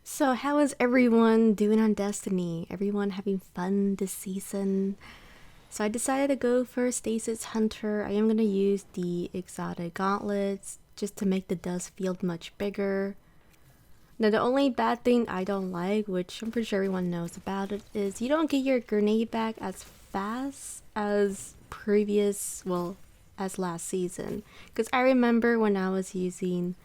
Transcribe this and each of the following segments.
So how is everyone doing on Destiny? Everyone having fun this season? So I decided to go for Stasis Hunter. I am going to use the exotic gauntlets just to make the dust field much bigger. Now the only bad thing I don't like, which I'm pretty sure everyone knows about it, is you don't get your grenade back as fast as as last season. Because I remember when I was using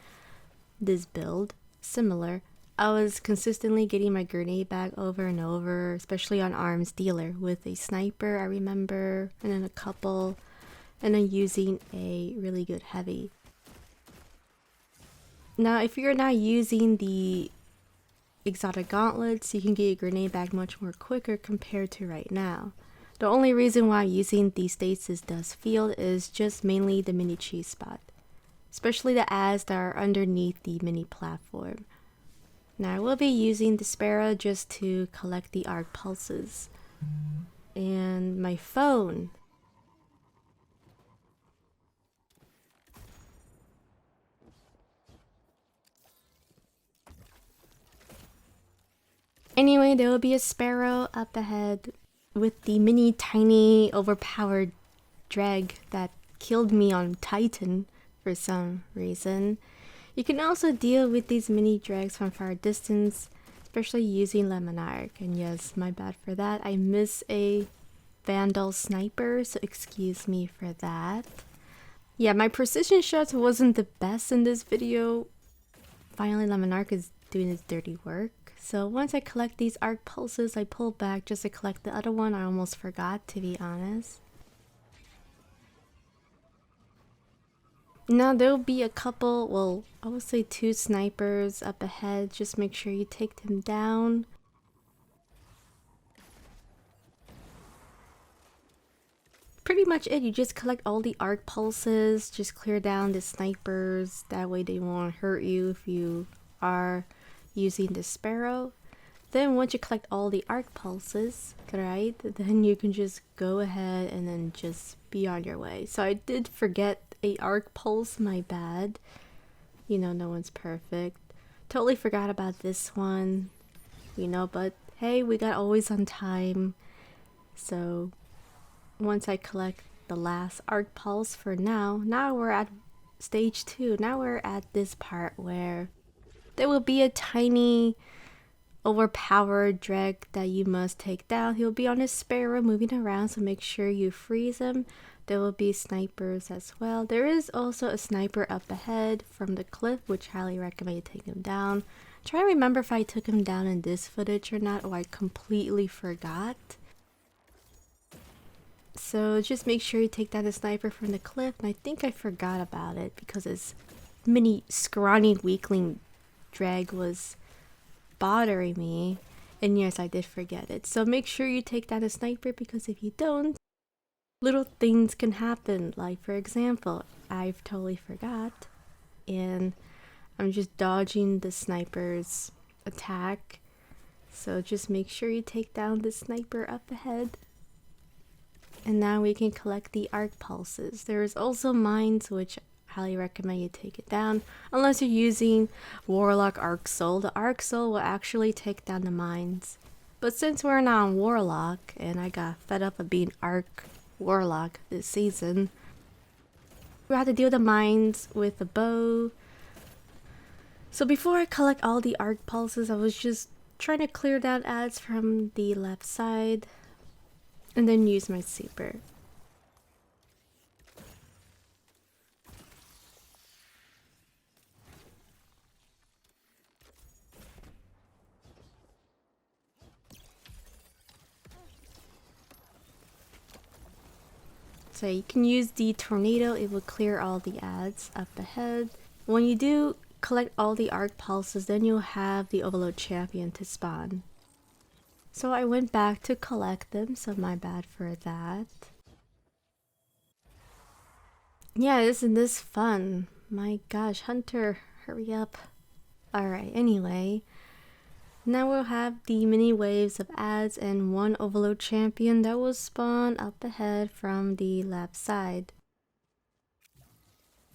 this build, similar, I was consistently getting my grenade back over and over, especially on arms dealer with a sniper, I remember, and then a couple, and then using a really good heavy. Now, if you're not using the exotic gauntlets, you can get your grenade back much more quicker compared to right now. The only reason why I'm using the stasis dust field is just mainly the mini cheese spot, especially the ads that are underneath the mini platform. Now I will be using the sparrow just to collect the arc pulses. And my phone. Anyway, there will be a sparrow up ahead with the mini tiny overpowered drag that killed me on Titan for some reason. You can also deal with these mini drags from far distance, especially using Lemon Arc. And yes, my bad for that. I miss a Vandal sniper, so excuse me for that. Yeah, my precision shots wasn't the best in this video. Finally, Lemon Arc is doing his dirty work. So once I collect these arc pulses, I pull back just to collect the other one. I almost forgot, to be honest. Now there'll be a couple, well, I would say 2 snipers up ahead. Just make sure you take them down. Pretty much it. You just collect all the arc pulses, just clear down the snipers. That way they won't hurt you if you are using the sparrow. Then once you collect all the arc pulses, right, then you can just go ahead and then just be on your way. So I did forget a arc pulse, my bad. You know, no one's perfect. Totally forgot about this one, you know, but hey, we got always on time. So once I collect the last arc pulse for now we're at stage 2. Now we're at this part where there will be a tiny overpowered drag that you must take down. He'll be on his sparrow moving around, so make sure you freeze him. There will be snipers as well. There is also a sniper up ahead from the cliff, which highly recommend you take him down. Try to remember if I took him down in this footage or not, or I completely forgot. So just make sure you take down the sniper from the cliff, and I think I forgot about it because his mini scrawny weakling drag was bothering me. And yes, I did forget it. So make sure you take down a sniper, because if you don't, little things can happen. Like for example, I've totally forgot and I'm just dodging the sniper's attack. So just make sure you take down the sniper up ahead. And now we can collect the arc pulses. There's also mines, which I highly recommend you take it down. Unless you're using Warlock Arc Soul. The Arc Soul will actually take down the mines. But since we're not on Warlock, and I got fed up of being Arc Warlock this season, we have to deal with the mines with the bow. So before I collect all the arc pulses, I was just trying to clear down ads from the left side and then use my super. So you can use the tornado, it will clear all the ads up ahead. When you do collect all the arc pulses, then you'll have the overload champion to spawn. So I went back to collect them, so my bad for that. Yeah, isn't this fun? My gosh, Hunter, hurry up. Alright, anyway. Now we'll have the mini waves of ads and 1 overload champion that will spawn up ahead from the left side.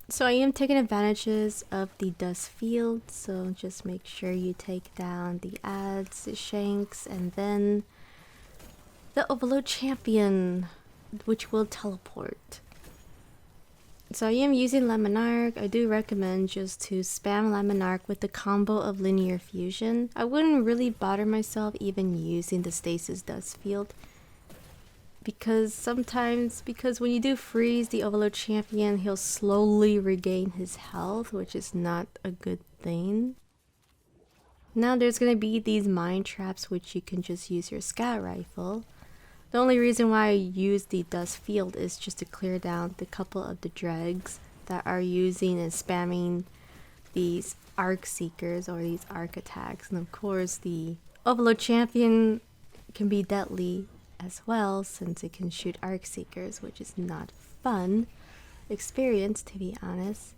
So I am taking advantages of the dust field, so just make sure you take down the ads, the shanks, and then the Overload Champion, which will teleport. So I am using Lemon Arc. I do recommend just to spam Lemon Arc with the combo of Linear Fusion. I wouldn't really bother myself even using the Stasis Dust Field. Because when you do freeze the Overload Champion, he'll slowly regain his health, which is not a good thing. Now there's gonna be these mine traps, which you can just use your scout rifle. The only reason why I use the dust field is just to clear down the couple of the dregs that are using and spamming these arc seekers or these arc attacks. And of course the Overload Champion can be deadly as well, since it can shoot arc seekers, which is not fun experience, to be honest.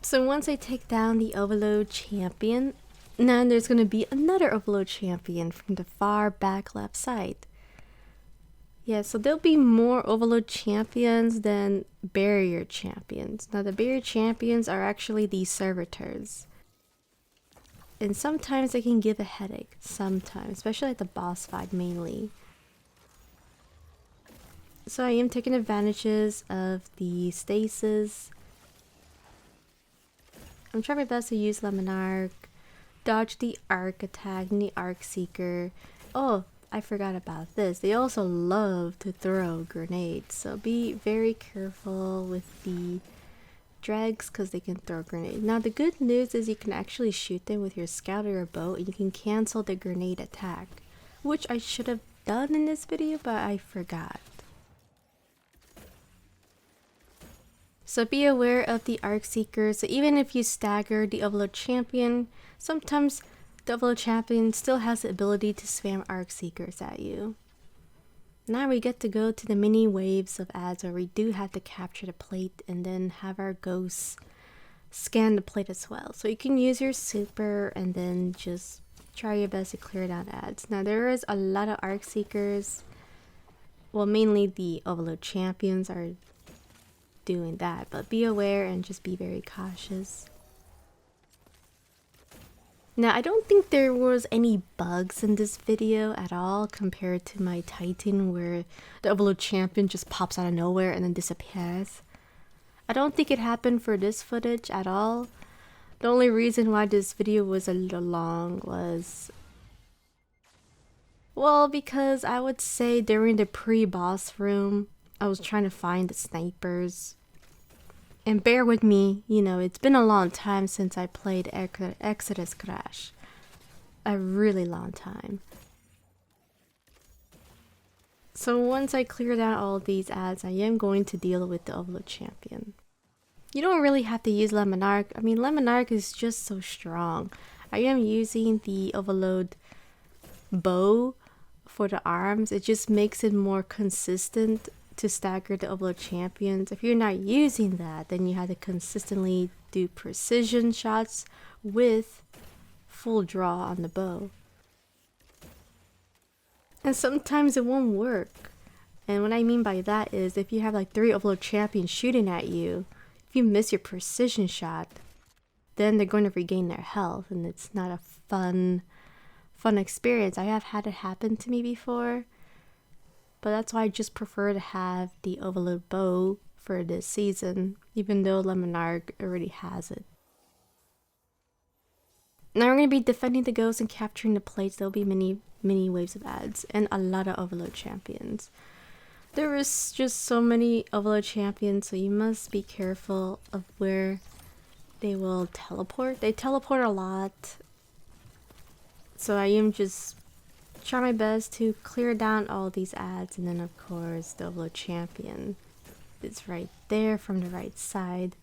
So once I take down the Overload Champion, now there's going to be another Overload Champion from the far back left side. Yeah, so there'll be more Overload Champions than Barrier Champions. Now the Barrier Champions are actually the servitors. And sometimes they can give a headache, sometimes, especially at the boss fight mainly. So I am taking advantages of the stasis. I'm trying my best to use Lemon Arc, dodge the arc attack and the arc seeker. Oh, I forgot about this. They also love to throw grenades, so be very careful with the dregs because they can throw grenades. Now the good news is you can actually shoot them with your scout or your bow and you can cancel the grenade attack, which I should have done in this video, but I forgot. So be aware of the arc seekers. So even if you stagger the Overload Champion, sometimes the Overload Champion still has the ability to spam arc seekers at you. Now we get to go to the mini waves of ads where we do have to capture the plate and then have our ghosts scan the plate as well. So you can use your super and then just try your best to clear down ads. Now there is a lot of arc seekers. Well, mainly the Overload Champions are doing that, but be aware and just be very cautious. Now I don't think there was any bugs in this video at all compared to my Titan where the Overload Champion just pops out of nowhere and then disappears. I don't think it happened for this footage at all. The only reason why this video was a little long was, well, because I would say during the pre-boss room I was trying to find the snipers. And bear with me, you know, it's been a long time since I played Exodus Crash. A really long time. So once I clear down all these ads, I am going to deal with the Overload Champion. You don't really have to use Lemon Arc. I mean, Lemon Arc is just so strong. I am using the Overload bow for the arms. It just makes it more consistent to stagger the Overload Champions. If you're not using that, then you have to consistently do precision shots with full draw on the bow. And sometimes it won't work. And what I mean by that is if you have like 3 Overload Champions shooting at you, if you miss your precision shot, then they're going to regain their health and it's not a fun experience. I have had it happen to me before. But that's why I just prefer to have the Overload bow for this season, even though Lemon Arc already has it. Now we're going to be defending the ghosts and capturing the plates. There'll be many waves of ads and a lot of Overload Champions. There is just so many Overload Champions, so you must be careful of where they will teleport. They teleport a lot. So I am just try my best to clear down all these ads, and then of course the Overload Champion is right there from the right side.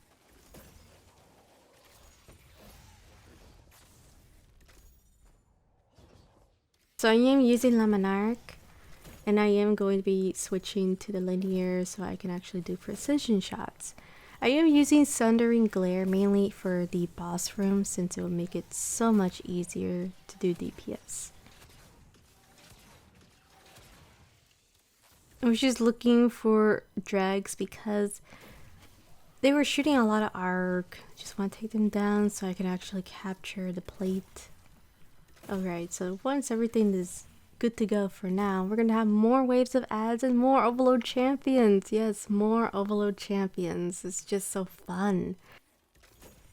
So I am using Lemon Arc and I am going to be switching to the linear so I can actually do precision shots. I am using Sundering Glare mainly for the boss room since it will make it so much easier to do DPS. I was just looking for drags because they were shooting a lot of arc. Just want to take them down so I can actually capture the plate. Alright, so once everything is good to go for now, we're gonna have more waves of ads and more Overload champions. Yes, more Overload champions. It's just so fun.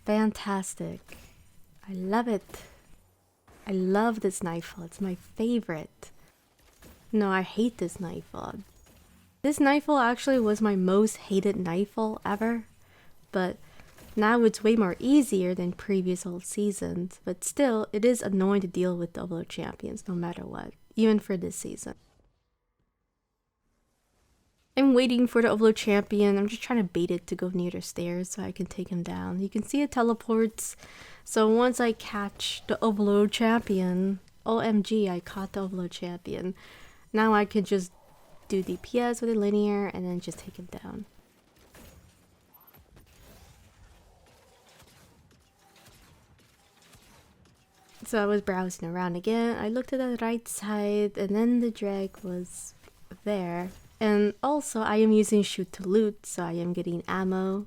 Fantastic. I love it. I love this Nightfall. It's my favorite. No, I hate this Nightfall. This Nightfall actually was my most hated Nightfall ever, but now it's way more easier than previous old seasons, but still, it is annoying to deal with the Overload champions no matter what, even for this season. I'm waiting for the Overload champion. I'm just trying to bait it to go near the stairs so I can take him down. You can see it teleports, so once I catch the Overload champion, OMG, I caught the Overload champion. Now I can just do DPS with a linear and then just take him down. So I was browsing around again. I looked at the right side and then the drag was there. And also I am using shoot to loot, so I am getting ammo.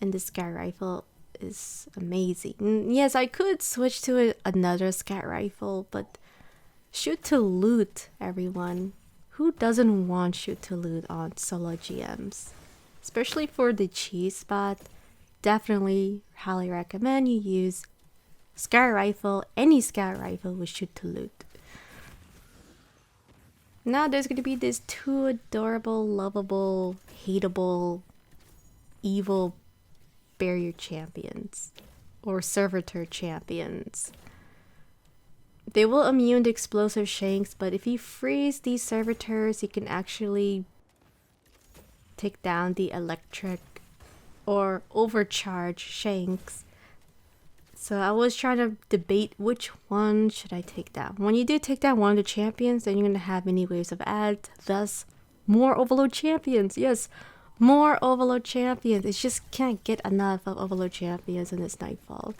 And the scout rifle is amazing. Yes, I could switch to another scout rifle, but shoot to loot, everyone. Who doesn't want shoot to loot on solo GMs? Especially for the cheese spot. Definitely highly recommend you use scout rifle, any scout rifle with shoot to loot. Now there's going to be these two adorable, lovable, hateable, evil barrier champions or servitor champions. They will immune to explosive shanks, but if you freeze these servitors, you can actually take down the electric or overcharge shanks. So I was trying to debate which one should I take down. When you do take down one of the champions, then you're going to have many waves of ads, thus more Overload champions. Yes, more Overload champions. It just can't get enough of Overload champions in this Nightfall.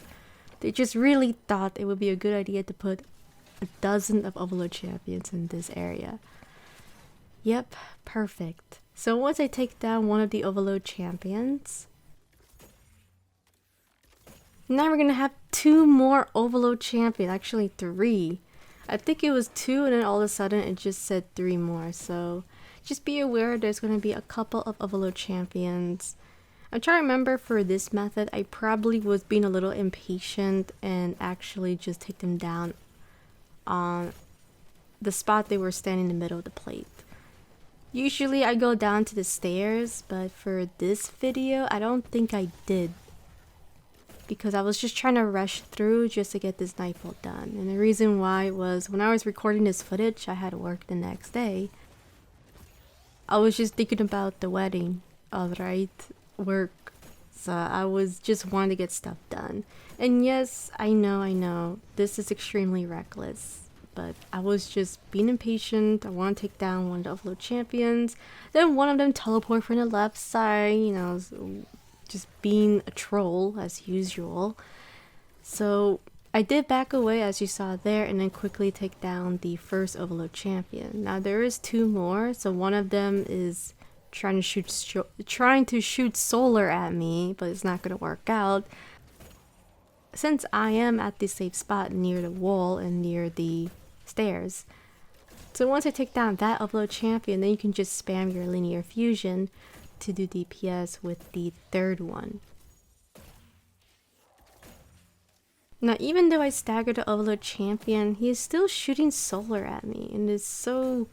They just really thought it would be a good idea to put a dozen of Overload champions in this area. Yep, perfect. So once I take down one of the Overload champions, now we're gonna have two more Overload champions, actually 3. I think it was 2 and then all of a sudden it just said 3 more. So just be aware there's gonna be a couple of Overload champions. I'm trying to remember for this method, I probably was being a little impatient and actually just take them down on the spot they were standing in the middle of the plate. Usually I go down to the stairs, but for this video, I don't think I did. Because I was just trying to rush through just to get this Nightfall done. And the reason why was when I was recording this footage, I had work the next day. I was just thinking about the wedding, alright, work. So I was just wanting to get stuff done. And yes, I know, this is extremely reckless. But I was just being impatient. I want to take down one of the Overload champions. Then one of them teleport from the left side, you know, just being a troll as usual. So I did back away as you saw there and then quickly take down the first Overload champion. Now there is 2 more, so one of them is trying to shoot solar at me, but it's not going to work out. Since I am at the safe spot near the wall and near the stairs. So once I take down that Overload champion, then you can just spam your linear fusion to do DPS with the 3rd one. Now even though I staggered the Overload champion, he is still shooting solar at me and it's so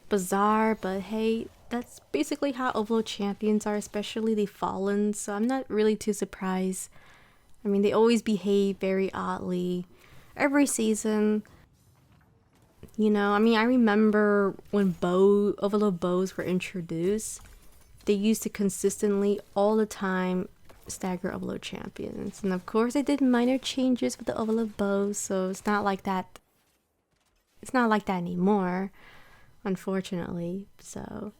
bizarre, but hey, that's basically how Overload champions are, especially the Fallen, so I'm not really too surprised. I mean, they always behave very oddly every season. You know, I mean, I remember when Overload bows were introduced, they used to consistently, all the time, stagger Overload champions. And of course, they did minor changes with the Overload bows, so it's not like that. It's not like that anymore, unfortunately. So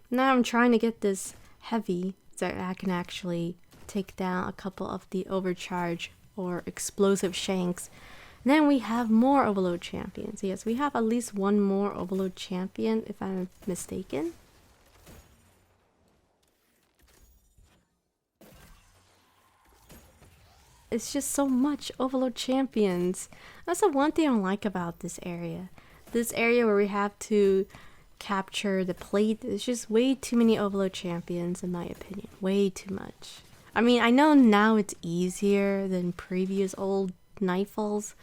now I'm trying to get this heavy so I can actually take down a couple of the overcharge or explosive shanks. Then we have more Overload Champions. Yes, we have at least one more Overload Champion, if I'm mistaken. It's just so much Overload Champions. That's the one thing I like about this area. This area where we have to capture the plate, there's just way too many Overload Champions in my opinion. Way too much. I mean, I know now it's easier than previous old Nightfalls.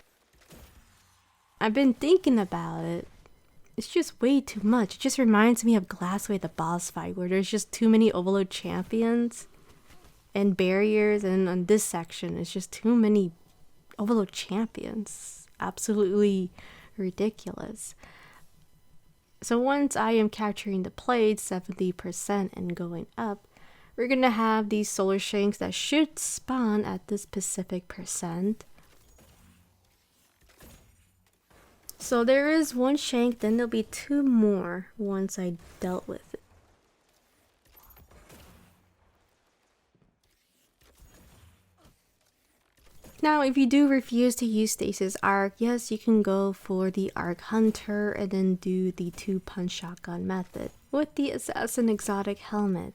I've been thinking about it. It's just way too much. It just reminds me of Glassway, the boss fight, where there's just too many Overload Champions and barriers, and on this section it's just too many Overload Champions. Absolutely ridiculous. So once I am capturing the plate 70% and going up, we're gonna have these solar shanks that should spawn at this specific percent. So there is one shank, then there'll be two more once I dealt with it. Now, if you do refuse to use Stasis Arc, yes, you can go for the Arc Hunter and then do the 2-punch shotgun method with the Assassin Exotic Helmet.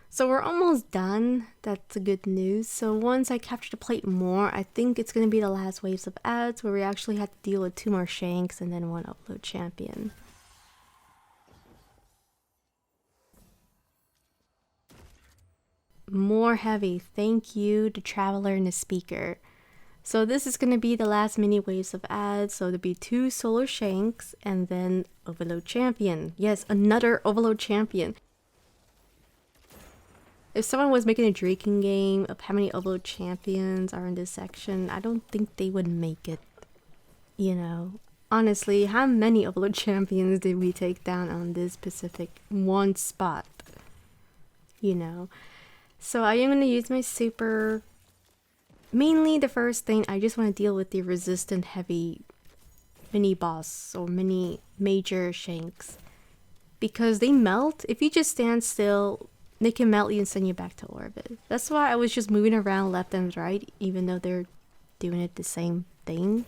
So we're almost done. That's the good news. So once I capture the plate more, I think it's going to be the last waves of ads where we actually have to deal with 2 more shanks and then 1 Overload Champion. More heavy. Thank you, the Traveler and the Speaker. So this is going to be the last mini waves of ads. So there'll be 2 Solar Shanks and then Overload Champion. Yes, another Overload Champion. If someone was making a drinking game of how many Overload Champions are in this section, I don't think they would make it. You know, honestly, how many Overload Champions did we take down on this specific one spot? You know, so I am going to use my super. Mainly the first thing, I just want to deal with the resistant heavy mini boss or mini major shanks. Because they melt. If you just stand still, they can melt you and send you back to orbit. That's why I was just moving around left and right, even though they're doing it the same thing.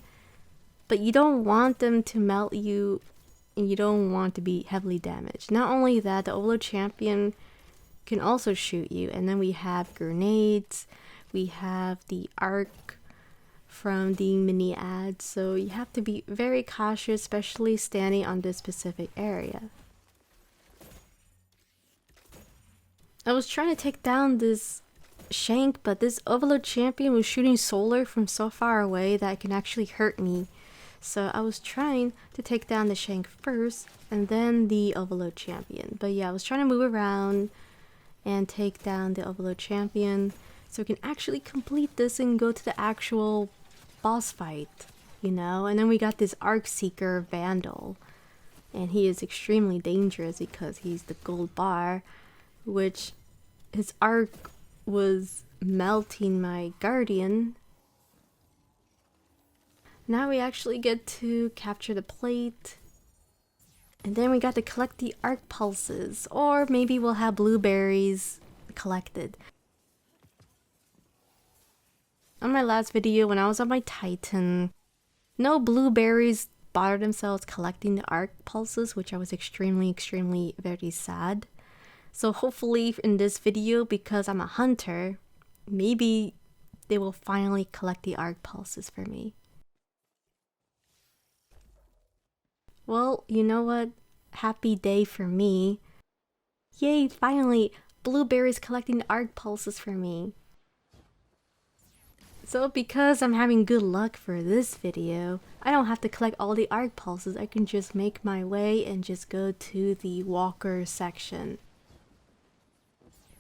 But you don't want them to melt you, and you don't want to be heavily damaged. Not only that, the Overload Champion can also shoot you. And then we have grenades. We have the arc from the mini ads. So you have to be very cautious, especially standing on this specific area. I was trying to take down this shank, but this Overload Champion was shooting solar from so far away that it can actually hurt me. So I was trying to take down the shank first and then the Overload Champion. But yeah, I was trying to move around and take down the Overload Champion so we can actually complete this and go to the actual boss fight, you know? And then we got this Arc Seeker Vandal, and he is extremely dangerous because he's the gold bar, which his arc was melting my guardian. Now we actually get to capture the plate, and then we got to collect the arc pulses, or maybe we'll have blueberries collected. On my last video when I was on my Titan, no blueberries bothered themselves collecting the arc pulses, which I was extremely very sad. So hopefully in this video, because I'm a hunter, maybe they will finally collect the arc pulses for me. Well, you know what? Happy day for me. Yay, finally, blueberries collecting the arc pulses for me. So because I'm having good luck for this video, I don't have to collect all the arc pulses. I can just make my way and just go to the walker section.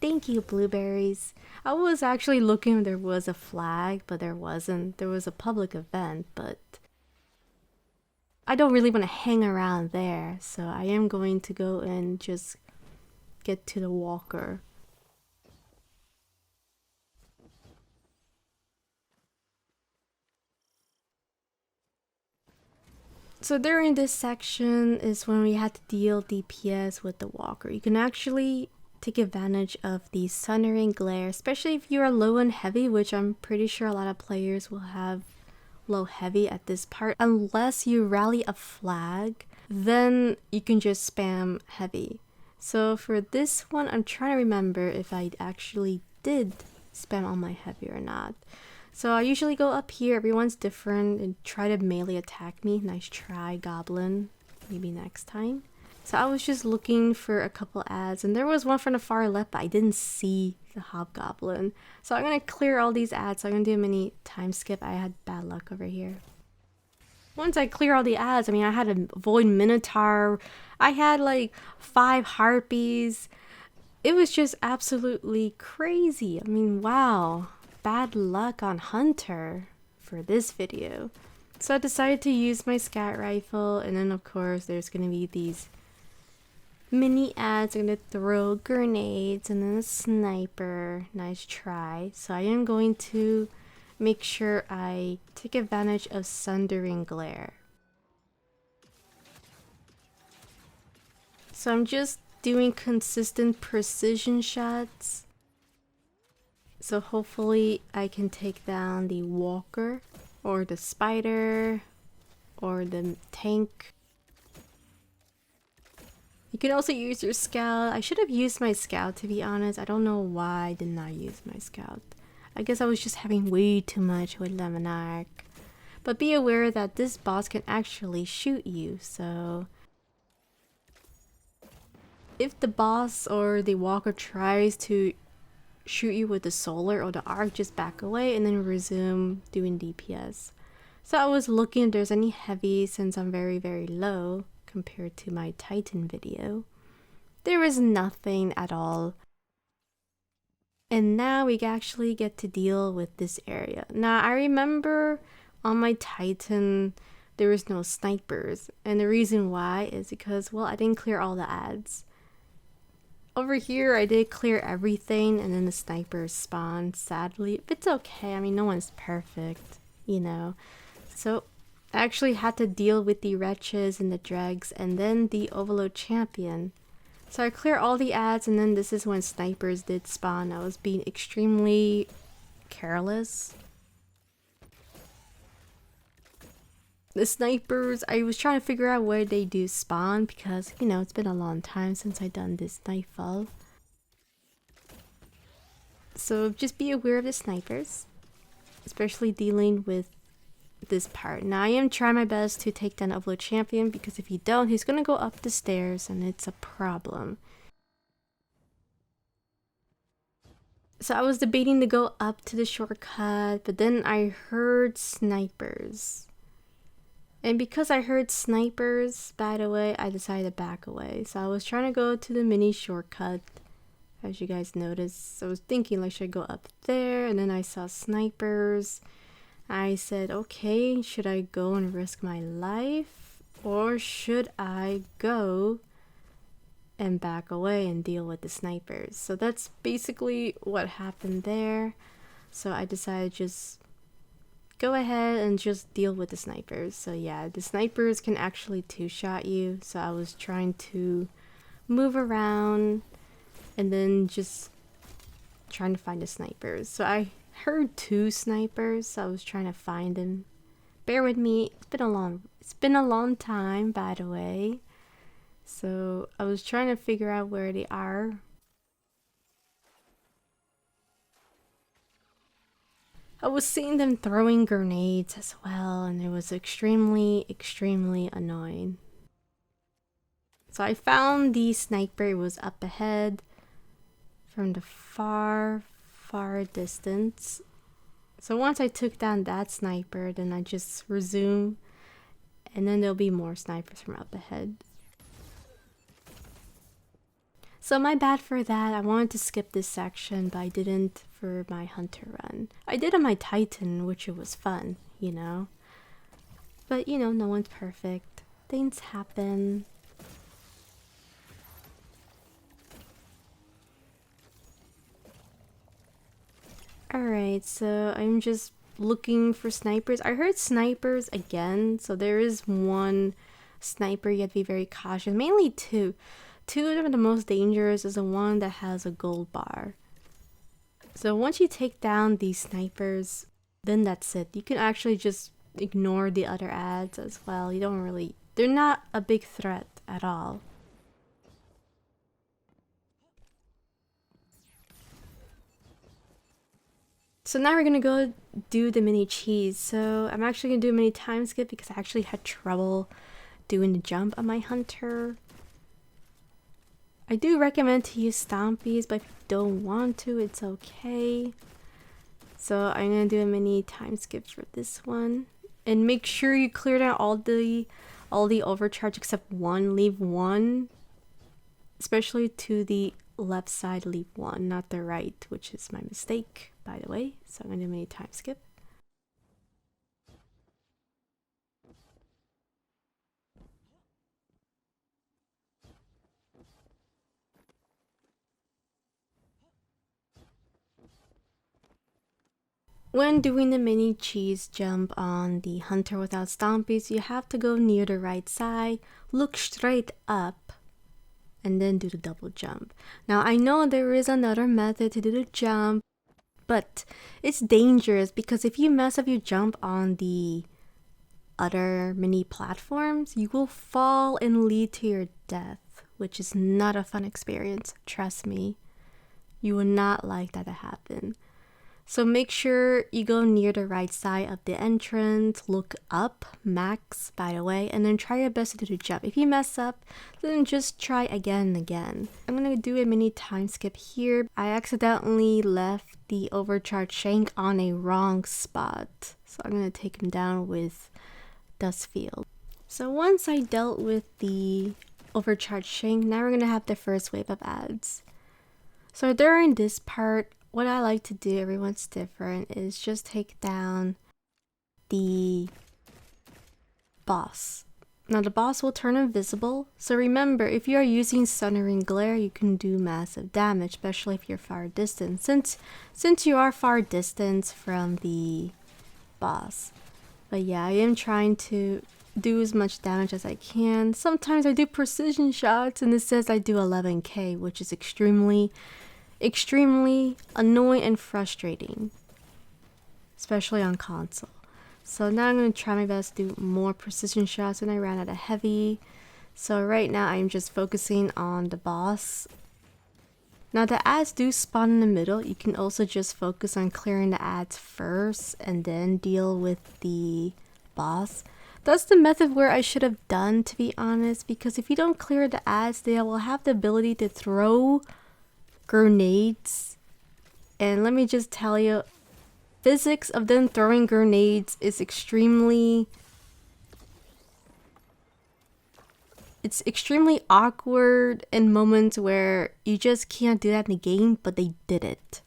Thank you, blueberries. I was actually looking if there was a flag, but there wasn't. There was a public event, but I don't really want to hang around there, so I am going to go and just get to the walker. So during this section is when we had to deal DPS with the walker. You can actually take advantage of the Sundering glare, especially if you are low and heavy, which I'm pretty sure a lot of players will have low heavy at this part. Unless you rally a flag, then you can just spam heavy. So for this one, I'm trying to remember if I actually did spam on my heavy or not. So I usually go up here, everyone's different, and try to melee attack me. Nice try, goblin. Maybe next time. So I was just looking for a couple ads, and there was one from the far left, but I didn't see the hobgoblin. So I'm gonna clear all these ads, so I'm gonna do a mini time skip. I had bad luck over here. Once I clear all the ads, I mean, I had a void minotaur, I had like 5 harpies. It was just absolutely crazy. I mean, wow. Bad luck on Hunter for this video. So I decided to use my scout rifle, and then of course there's gonna be these mini ads. I'm gonna throw grenades and then a sniper. Nice try. So I am going to make sure I take advantage of Sundering glare. So I'm just doing consistent precision shots. So hopefully I can take down the walker or the spider or the tank. You can also use your scout. I should have used my scout, to be honest. I don't know why I did not use my scout. I guess I was just having way too much with the monarch. But be aware that this boss can actually shoot you, so if the boss or the walker tries to shoot you with the solar or the arc, just back away and then resume doing DPS. So I was looking if there's any heavy, since I'm very low compared to my Titan video. There is nothing at all. And now we actually get to deal with this area. Now I remember on my Titan there was no snipers, and the reason why is because, well, I didn't clear all the ads. Over here, I did clear everything, and then the snipers spawned, sadly. But it's okay, I mean, no one's perfect, you know. So, I actually had to deal with the wretches and the dregs, and then the overload champion. So I clear all the ads, and then this is when snipers did spawn. I was being extremely careless. The snipers, I was trying to figure out where they do spawn because, you know, it's been a long time since I done this Nightfall. So just be aware of the snipers, especially dealing with this part. Now I am trying my best to take down Overload Champion, because if you don't, he's gonna go up the stairs and it's a problem. So I was debating to go up to the shortcut, but then I heard snipers. And because I heard snipers, by the way, I decided to back away. So I was trying to go to the mini shortcut, as you guys noticed. So I was thinking, like, should I go up there? And then I saw snipers. I said, okay, should I go and risk my life? Or should I go and back away and deal with the snipers? So that's basically what happened there. So I decided just go ahead and just deal with the snipers. So yeah, the snipers can actually two-shot you. So I was trying to move around and then just trying to find the snipers. So I heard 2 snipers, so I was trying to find them. Bear with me, it's been a long time, by the way. So I was trying to figure out where they are. I was seeing them throwing grenades as well, and it was extremely annoying. So I found the sniper. It was up ahead from the far distance. So once I took down that sniper, then I just resume, and then there'll be more snipers from up ahead. So my bad for that. I wanted to skip this section, but I didn't for my hunter run. I did on my Titan, which it was fun, you know. But, you know, no one's perfect. Things happen. Alright, so I'm just looking for snipers. I heard snipers again, so there is one sniper you have to be very cautious. Mainly two. Two of them are the most dangerous is the one that has a gold bar. So once you take down these snipers, then that's it. You can actually just ignore the other ads as well. You don't really... They're not a big threat at all. So now we're gonna go do the mini cheese. So I'm actually gonna do a mini time skip because I actually had trouble doing the jump on my hunter. I do recommend to use stompies, but if you don't want to, it's okay. So I'm gonna do a mini time skip for this one. And make sure you clear out all the overcharge except one. Leave one. Especially to the left side, leave one, not the right, which is my mistake, by the way. So I'm gonna do a mini time skip. When doing the mini cheese jump on the hunter without stompies, you have to go near the right side, look straight up, and then do the double jump. Now I know there is another method to do the jump, but it's dangerous because if you mess up your jump on the other mini platforms, you will fall and lead to your death, which is not a fun experience, trust me. You will not like that to happen. So make sure you go near the right side of the entrance, look up, max by the way, and then try your best to do the jump. If you mess up, then just try again and again. I'm gonna do a mini time skip here. I accidentally left the overcharged shank on a wrong spot. So I'm gonna take him down with dusk. So once I dealt with the overcharged shank, now we're gonna have the first wave of ads. So during this part, what I like to do, everyone's different, is just take down the boss. Now the boss will turn invisible, so remember, if you are using Sundering Glare, you can do massive damage, especially if you're far distance, since you are far distance from the boss. But yeah, I am trying to do as much damage as I can. Sometimes I do precision shots and it says I do 11k, which is extremely annoying and frustrating, especially on console. So now I'm going to try my best to do more precision shots, and I ran out of heavy. So right now I'm just focusing on the boss. Now the ads do spawn in the middle. You can also just focus on clearing the ads first and then deal with the boss. That's the method where I should have done, to be honest, because if you don't clear the ads, they will have the ability to throw grenades, and let me just tell you, physics of them throwing grenades is extremely awkward in moments where you just can't do that in the game, but they did it.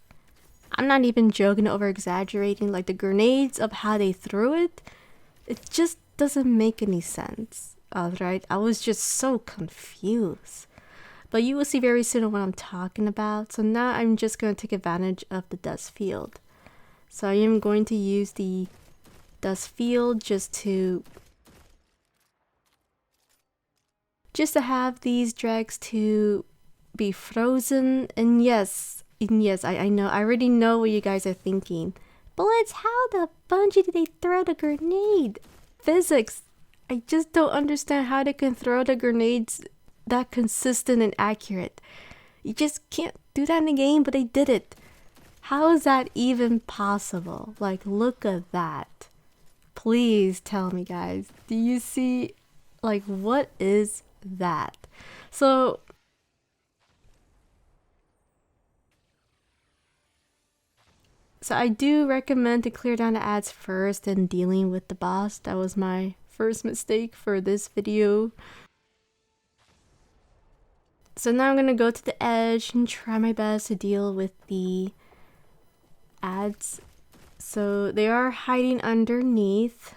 I'm not even joking, over exaggerating. Like the grenades of how they threw it just doesn't make any sense. Alright, I was just so confused. But you will see very soon what I'm talking about. So now I'm just going to take advantage of the dusk field. So I am going to use the dusk field just to have these drags to be frozen. And yes, I know, I already know what you guys are thinking. Bullets, how the bungee did they throw the grenade? Physics. I just don't understand how they can throw the grenades that consistent and accurate. You just can't do that in the game, but they did it. How is that even possible? Like, look at that. Please tell me, guys. Do you see, like, what is that? So I do recommend to clear down the ads first and dealing with the boss. That was my first mistake for this video. So now I'm gonna go to the edge and try my best to deal with the ads. So they are hiding underneath.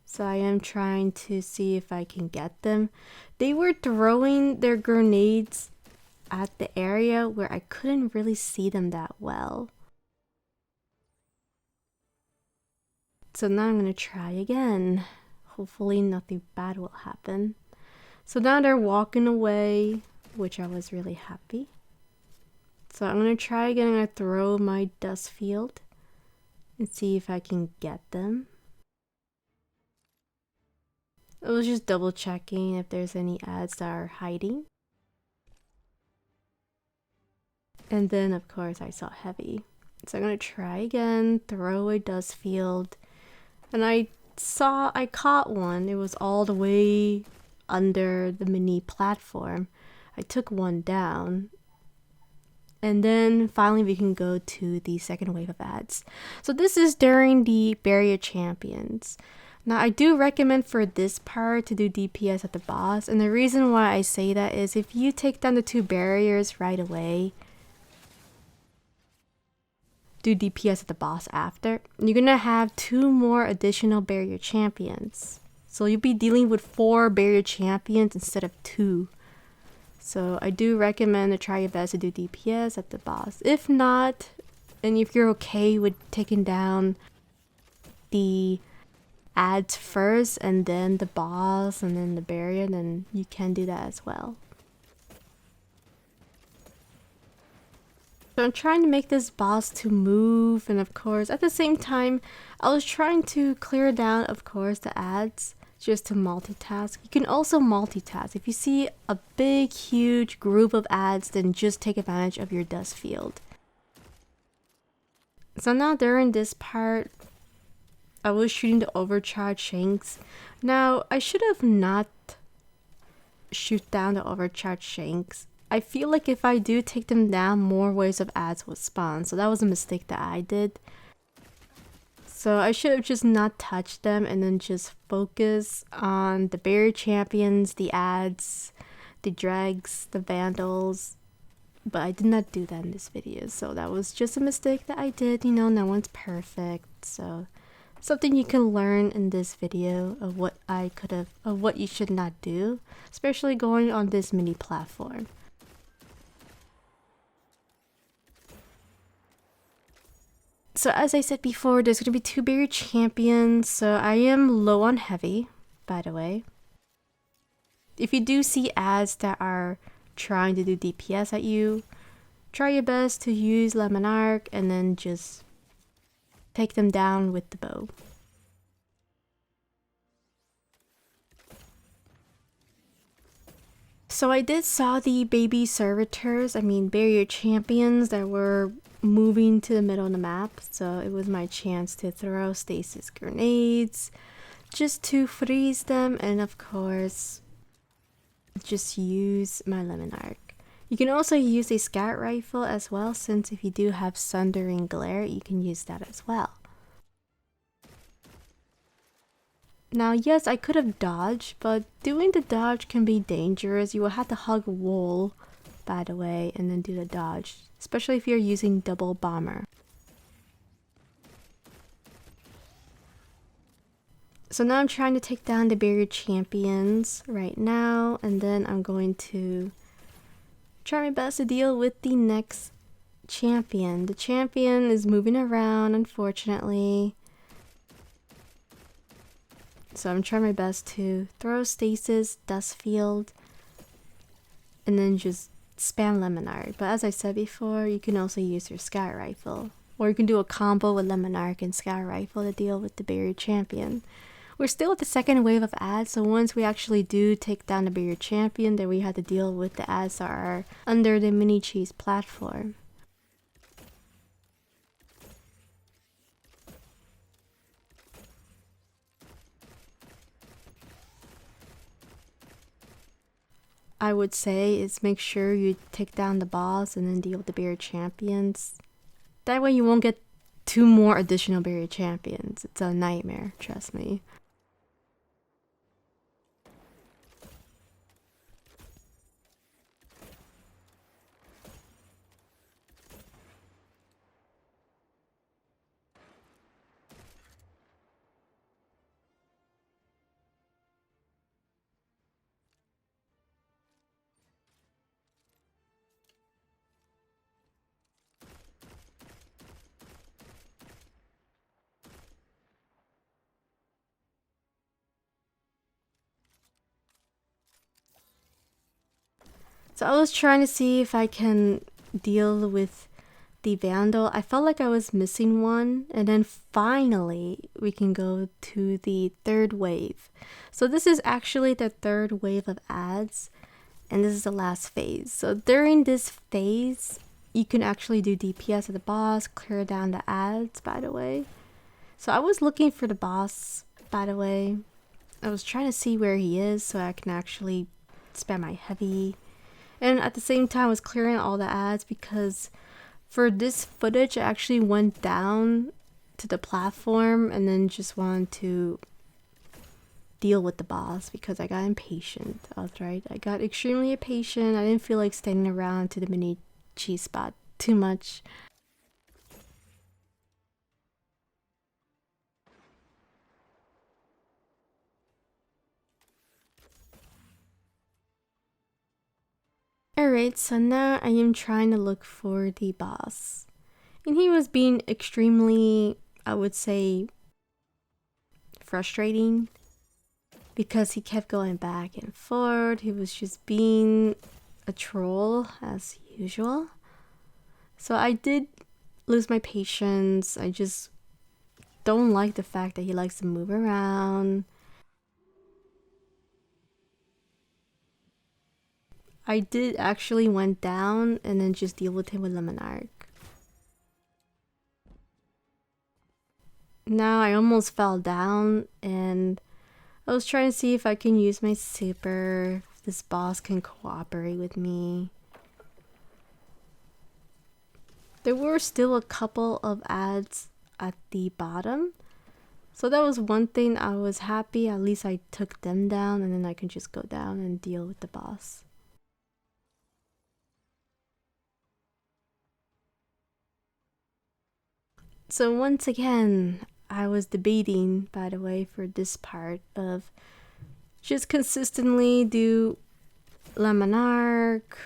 So I am trying to see if I can get them. They were throwing their grenades at the area where I couldn't really see them that well. So now I'm gonna try again. Hopefully nothing bad will happen. So now they're walking away, which I was really happy. So I'm gonna try again. I'm gonna throw my dust field and see if I can get them. I was just double checking if there's any ads that are hiding. And then of course I saw heavy. So I'm gonna try again, throw a dust field. And I caught one. It was all the way under the mini platform. I took one down. And then finally we can go to the second wave of ads. So this is during the barrier champions. Now I do recommend for this part to do DPS at the boss. And the reason why I say that is if you take down the 2 barriers right away, do DPS at the boss after, you're gonna have 2 more additional barrier champions. So you'll be dealing with 4 barrier champions instead of 2. So I do recommend to try your best to do DPS at the boss. If not, and if you're okay with taking down the ads first and then the boss and then the barrier, then you can do that as well. So I'm trying to make this boss to move, and of course at the same time I was trying to clear down of course the ads just to multitask. You can also multitask. If you see a big huge group of ads, then just take advantage of your dust field. So now during this part I was shooting the overcharged shanks. Now I should have not shoot down the overcharged shanks. I feel like if I do take them down, more waves of ads will spawn. So that was a mistake that I did. So I should have just not touched them and then just focus on the barrier champions, the ads, the dregs, the vandals. But I did not do that in this video. So that was just a mistake that I did. You know, no one's perfect. So something you can learn in this video of what what you should not do, especially going on this mini platform. So as I said before, there's going to be 2 barrier champions, so I am low on heavy, by the way. If you do see ads that are trying to do DPS at you, try your best to use Lemon Arc and then just take them down with the bow. So I did saw the baby servitors, barrier champions that were moving to the middle of the map, so it was my chance to throw stasis grenades just to freeze them, and of course just use my lemon arc. You can also use a scout rifle as well, since if you do have Sundering glare you can use that as well. Now yes, I could have dodged, but doing the dodge can be dangerous. You will have to hug a wall, by the way, and then do the dodge, especially if you're using double bomber. So now I'm trying to take down the barrier champions right now, and then I'm going to try my best to deal with the next champion. The champion is moving around, unfortunately. So I'm trying my best to throw stasis, dust field, and then just spam lemon arc. But as I said before, you can also use your scout rifle, or you can do a combo with lemon arc and scout rifle to deal with the barrier champion. We're still at the second wave of ads, so once we actually do take down the barrier champion, then we have to deal with the ads that are under the mini cheese platform. I would say is make sure you take down the boss and then deal with the barrier champions. That way you won't get 2 more additional barrier champions. It's a nightmare, trust me. So I was trying to see if I can deal with the Vandal. I felt like I was missing one, and then finally we can go to the third wave. So this is actually the third wave of ads, and this is the last phase. So during this phase, you can actually do DPS at the boss, clear down the ads, by the way. So I was looking for the boss, by the way. I was trying to see where he is so I can actually spam my heavy. And at the same time, I was clearing all the ads because for this footage, I actually went down to the platform and then just wanted to deal with the boss because I got impatient. That's right. I got extremely impatient. I didn't feel like standing around to the mini cheese spot too much. Alright, so now I am trying to look for the boss. And he was being extremely, I would say, frustrating because he kept going back and forth. He was just being a troll as usual. So I did lose my patience. I just don't like the fact that he likes to move around. I did actually went down and then just deal with him with Lemon Arc. Now I almost fell down and I was trying to see if I can use my super, if this boss can cooperate with me. There were still a couple of ads at the bottom. So that was one thing I was happy, at least I took them down and then I can just go down and deal with the boss. So once again, I was debating, by the way, for this part of just consistently do Lemon Arc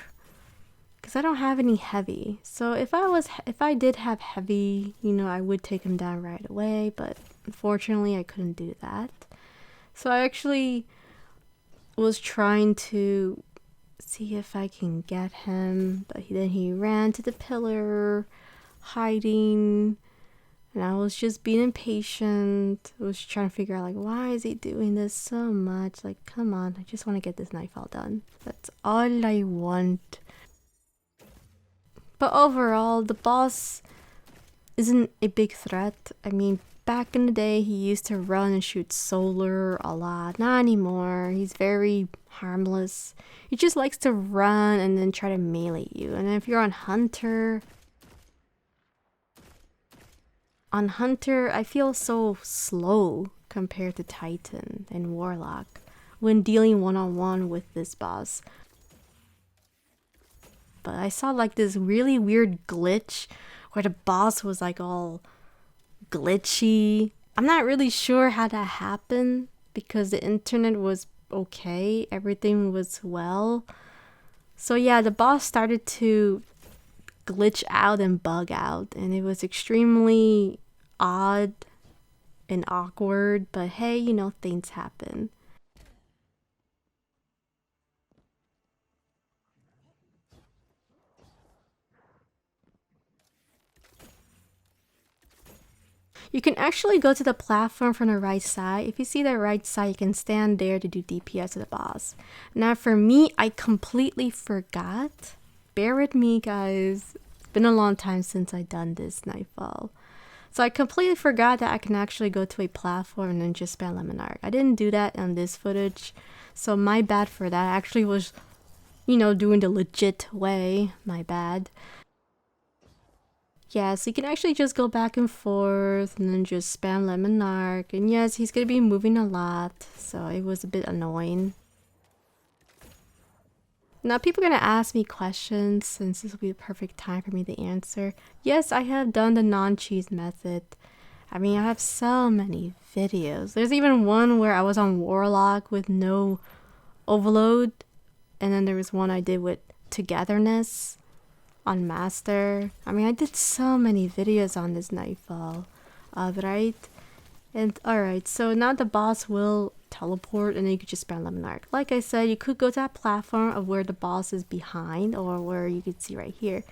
because I don't have any heavy. So if I did have heavy, you know, I would take him down right away, but unfortunately I couldn't do that. So I actually was trying to see if I can get him, but then he ran to the pillar, hiding. And I was just being impatient. I was trying to figure out, like, why is he doing this so much? Like, come on, I just want to get this Nightfall done. That's all I want. But overall, the boss isn't a big threat. I mean, back in the day, he used to run and shoot solar a lot. Not anymore. He's very harmless. He just likes to run and then try to melee you. And if you're on Hunter... On Hunter, I feel so slow compared to Titan and Warlock when dealing one-on-one with this boss. But I saw like this really weird glitch where the boss was like all glitchy. I'm not really sure how that happened because the internet was okay, everything was well. So yeah, the boss started to glitch out and bug out, and it was extremely odd and awkward, but hey, you know, things happen. You can actually go to the platform from the right side. If you see the right side, you can stand there to do DPS to the boss. Now for me, I completely forgot. Bear with me, guys. It's been a long time since I've done this Nightfall. So I completely forgot that I can actually go to a platform and then just spam Lemon Arc. I didn't do that on this footage. So my bad for that. I actually was, you know, doing the legit way. My bad. Yeah, so you can actually just go back and forth and then just spam Lemon Arc. And yes, he's going to be moving a lot. So it was a bit annoying. Now people are going to ask me questions since this will be the perfect time for me to answer. Yes, I have done the non-cheese method. I mean, I have so many videos. There's even one where I was on Warlock with no overload. And then there was one I did with togetherness on Master. I mean, I did so many videos on this Nightfall. Right? And alright, so now the boss will teleport and then you could just spam lemon arc. Like I said, you could go to that platform of where the boss is behind, or where you could see right here.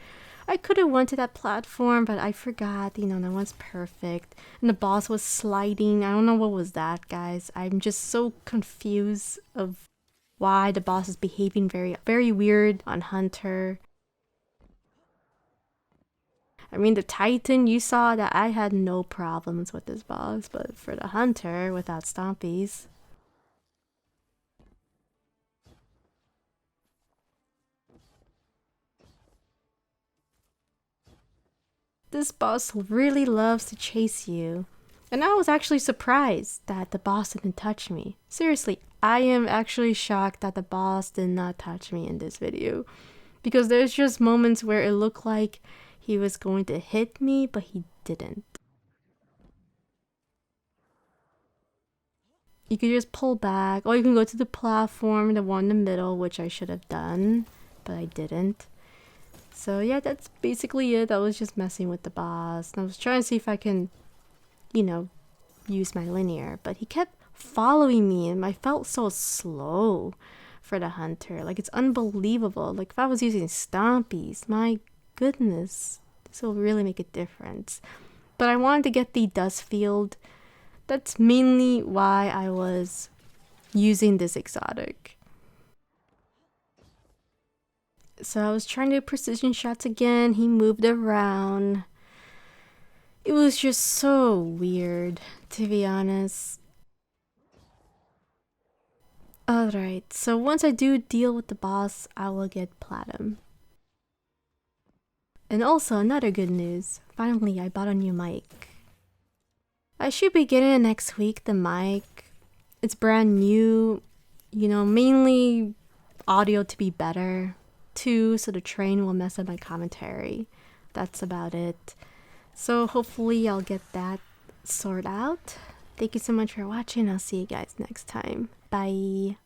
I could have went to that platform, but I forgot, you know, that one's perfect. And the boss was sliding. I don't know what was that, guys. I'm just so confused of why the boss is behaving very weird on Hunter. I mean, the Titan, you saw that I had no problems with this boss, but for the Hunter, without Stompies. This boss really loves to chase you. And I was actually surprised that the boss didn't touch me. Seriously, I am actually shocked that the boss did not touch me in this video. Because there's just moments where it looked like he was going to hit me, but he didn't. You can just pull back, or you can go to the platform, the one in the middle, which I should have done, but I didn't. So yeah, that's basically it. I was just messing with the boss. And I was trying to see if I can, you know, use my linear. But he kept following me and I felt so slow for the Hunter. Like, it's unbelievable. Like, if I was using Stompies, my goodness, this will really make a difference. But I wanted to get the dust field. That's mainly why I was using this exotic. So I was trying to do precision shots again. He moved around. It was just so weird, to be honest. Alright, so once I do deal with the boss, I will get platinum. And also, another good news. Finally, I bought a new mic. I should be getting it next week, the mic. It's brand new. You know, mainly audio to be better. Too, so the train will mess up my commentary. That's about it. So hopefully I'll get that sorted out. Thank you so much for watching. I'll see you guys next time. Bye.